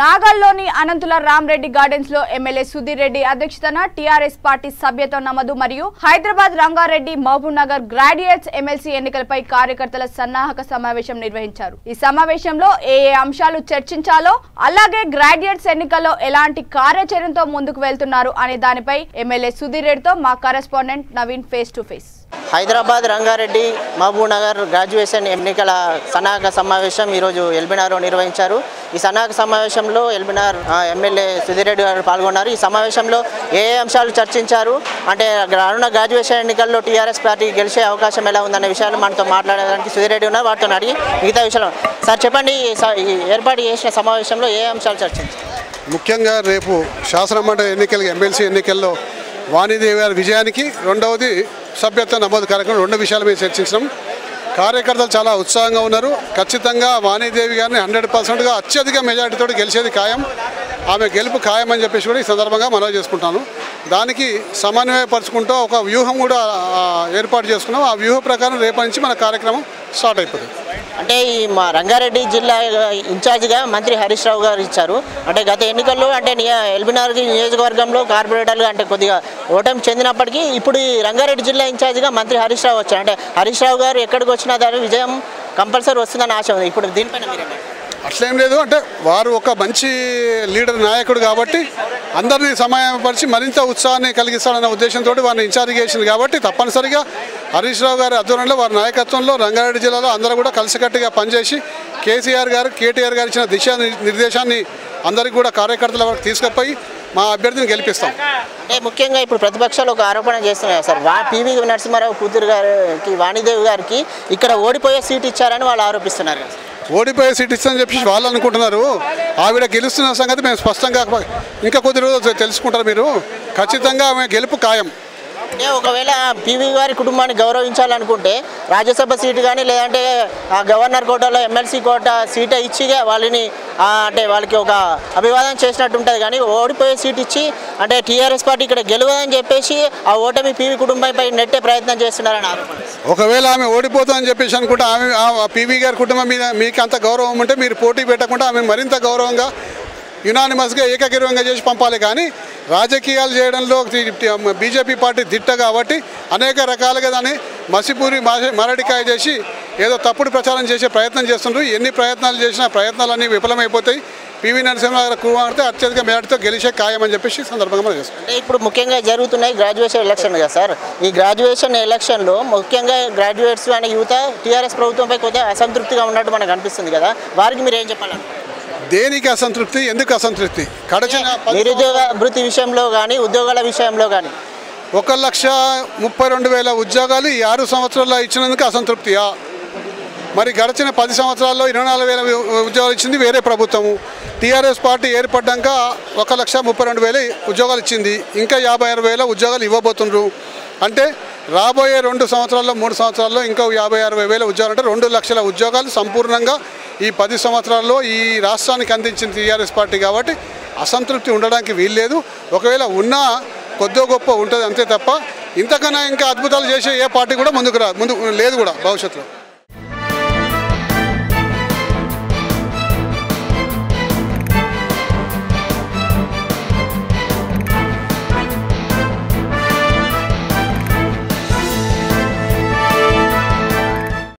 నాగల్లోని Anantula Rama Reddy gardens లో MLA Sudheer Reddy అధ్యక్షతన TRS party సభ్యత్వ నమోదు మరియు హైదరాబాద్ రంగారెడ్డి మహబూబ్ నగర్ గ్రాడ్యుయేట్స్ ఎమ్మెల్సీ ఎన్నికలపై కార్యకర్తల సన్నాహక సమావేశం నిర్వహించారు। ఈ సమావేశంలో ఏ అంశాలు చర్చించాలో అలాగే గ్రాడ్యుయేట్స్ ఎన్నికల్లో ఎలాంటి కార్యాచరణతో ముందుకు వెళ్తున్నారు అనే దానిపై ఎమ్మెల్యే సుధీర్ రెడ్డితో మా correspondent Naveen face to face. Hyderabad Rangareddy Mahabubnagar graduation ఎన్నికల సన్నాహక సమావేశం ఈరోజు ఎల్బీనగర్లో నిర్వహించారు। ఈ సన్నాహక సమావేశంలో ఎల్బీనగర్ ఎమ్మెల్యే సుధీర్ రెడ్డి గారు పాల్గొన్నారు। ఈ సమావేశంలో ఏ అంశాలు చర్చించారు అంటే రానున్న గ్రాడ్యుయేషన్ ఎన్నికల్లో టీఆర్ఎస్ పార్టీ గెలిచే అవకాశం ఎలా ఉందన్న విషయాలు మనతో మాట్లాడడానికి సుధీర్ రెడ్డి ఉన్నారు। వాటితో అడిగి మిగతా విషయాలు సార్ చెప్పండి, ఏర్పాటు చేసిన సమావేశంలో ఏ అంశాలు చర్చించారు? ముఖ్యంగా రేపు శాసనమండలి ఎన్నికల ఎమ్మెల్సీ ఎన్నికల్లో వాణిదేవి గారి విజయానికి, రెండవది సభ్యత్వ నమోదు కార్యక్రమం, రెండు విషయాల మీద చర్చించడం। కార్యకర్తలు చాలా ఉత్సాహంగా ఉన్నారు। ఖచ్చితంగా వాణిదేవి గారిని 100%గా అత్యధిక మెజార్టీతో గెలిచేది ఖాయం, ఆమె గెలుపు ఖాయం అని చెప్పేసి కూడా ఈ సందర్భంగా మనవి చేసుకుంటాను। దానికి సమన్వయపరుచుకుంటూ ఒక వ్యూహం కూడా ఏర్పాటు చేసుకున్నాం। ఆ వ్యూహ ప్రకారం రేపటి నుంచి మన కార్యక్రమం స్టార్ట్ అయిపోతుంది। అంటే ఈ మా రంగారెడ్డి జిల్లా ఇన్ఛార్జిగా మంత్రి హరీష్ రావు గారు ఇచ్చారు। అంటే గత ఎన్నికల్లో అంటే ఎల్బీనగర్ నియోజకవర్గంలో కార్పొరేటర్లు అంటే కొద్దిగా ఓటమి చెందినప్పటికీ ఇప్పుడు ఈ రంగారెడ్డి జిల్లా ఇన్ఛార్జిగా మంత్రి హరీష్ రావు వచ్చారు। అంటే హరీష్ రావు గారు ఎక్కడికి వచ్చినా దాని విజయం కంపల్సరీ వస్తుందని ఆశ ఉంది। ఇప్పుడు దీనిపైన మీరేంటి? అట్లేం లేదు, అంటే వారు ఒక మంచి లీడర్ నాయకుడు కాబట్టి అందరినీ సమయపరిచి మరింత ఉత్సాహాన్ని కలిగిస్తాడన్న ఉద్దేశంతో వారిని ఇన్ఛార్జ్ చేసింది కాబట్టి తప్పనిసరిగా హరీష్ రావు గారి ఆధ్వర్యంలో వారి నాయకత్వంలో రంగారెడ్డి జిల్లాలో అందరూ కూడా కలిసికట్టుగా పనిచేసి కేసీఆర్ గారు కేటీఆర్ గారు ఇచ్చిన దిశా నిర్దేశాన్ని అందరికీ కూడా కార్యకర్తల వరకు తీసుకుపోయి మా అభ్యర్థిని గెలిపిస్తాం। అంటే ముఖ్యంగా ఇప్పుడు ప్రతిపక్షాలు ఒక ఆరోపణ చేస్తున్నాయి సార్, పివి నరసింహారావు కూతురు గారికి వాణిదేవి గారికి ఇక్కడ ఓడిపోయే సీట్ ఇచ్చారని వాళ్ళు ఆరోపిస్తున్నారు। ఓడిపోయే సీట్ ఇస్తుందని చెప్పి వాళ్ళు అనుకుంటున్నారు। ఆవిడ గెలుస్తున్న సంగతి మేము స్పష్టంగా ఇంకా కొద్ది రోజులు తెలుసుకుంటారు మీరు। ఖచ్చితంగా ఆమె గెలుపు ఖాయం। అంటే ఒకవేళ పివి గారి కుటుంబాన్ని గౌరవించాలనుకుంటే రాజ్యసభ సీటు కానీ లేదంటే గవర్నర్ కోటాలో ఎమ్మెల్సీ కోటా సీట్ ఇచ్చి వాళ్ళని అంటే వాళ్ళకి ఒక అభివాదం చేసినట్టు ఉంటుంది, కానీ ఓడిపోయే సీట్ ఇచ్చి అంటే టీఆర్ఎస్ పార్టీ ఇక్కడ గెలవదని చెప్పేసి ఆ ఓటమి పివి కుటుంబంపై నెట్టే ప్రయత్నం చేస్తున్నారని ఆరోపణ। ఒకవేళ ఆమె ఓడిపోతుందని చెప్పేసి అనుకుంటే ఆమె పివి గారి కుటుంబం మీద మీకు అంత గౌరవం ఉంటే మీరు పోటీ పెట్టకుండా ఆమె మరింత గౌరవంగా యునానిమస్గా ఏకగ్రీవంగా చేసి పంపాలి। కానీ రాజకీయాలు చేయడంలో బీజేపీ పార్టీ దిట్ట కాబట్టి అనేక రకాలుగా దాన్ని మసిపూరి మరడికాయ చేసి ఏదో తప్పుడు ప్రచారం చేసే ప్రయత్నం చేస్తున్నారు। ఎన్ని ప్రయత్నాలు చేసినా ప్రయత్నాలన్నీ విఫలమైపోతాయి। పివి నరసింహారావు కుమార్తె అత్యధిక మెజార్టీతో గెలిచే ఖాయం అని చెప్పేసి సందర్భంగా మనం చేస్తాం। అంటే ఇప్పుడు ముఖ్యంగా జరుగుతున్నాయి గ్రాడ్యుయేషన్ ఎలక్షన్ కదా సార్, ఈ గ్రాడ్యుయేషన్ ఎలక్షన్లో ముఖ్యంగా గ్రాడ్యుయేట్స్ అనే యువత టీఆర్ఎస్ ప్రభుత్వంపై కొద్దిగా అసంతృప్తిగా ఉన్నట్టు మనకు అనిపిస్తుంది కదా, వారికి మీరు ఏం చెప్పాలి? దేనికి అసంతృప్తి, ఎందుకు అసంతృప్తి? నిరుద్యోగ అభివృద్ధి విషయంలో కానీ ఉద్యోగాల విషయంలో కానీ 1,32,000 ఉద్యోగాలు ఈ 6 సంవత్సరాల్లో ఇచ్చినందుకు అసంతృప్తియా? మరి గడిచిన 10 సంవత్సరాల్లో 24,000 ఉద్యోగాలు ఇచ్చింది వేరే ప్రభుత్వము। టీఆర్ఎస్ పార్టీ ఏర్పడ్డాక 1,32,000 ఉద్యోగాలు ఇచ్చింది, ఇంకా 56,000 ఉద్యోగాలు ఇవ్వబోతున్నారు। అంటే రాబోయే 2 సంవత్సరాల్లో 3 సంవత్సరాల్లో ఇంకో 50,000-60,000 ఉద్యోగాలు, అంటే 2 లక్షల ఉద్యోగాలు సంపూర్ణంగా ఈ 10 సంవత్సరాల్లో ఈ రాష్ట్రానికి అందించింది టీఆర్ఎస్ పార్టీ కాబట్టి అసంతృప్తి ఉండడానికి వీల్లేదు। ఒకవేళ ఉన్నా కొద్దో గొప్ప ఉంటుంది అంతే తప్ప ఇంతకన్నా ఇంకా అద్భుతాలు చేసే ఏ పార్టీ కూడా ముందు లేదు కూడా భవిష్యత్తులో।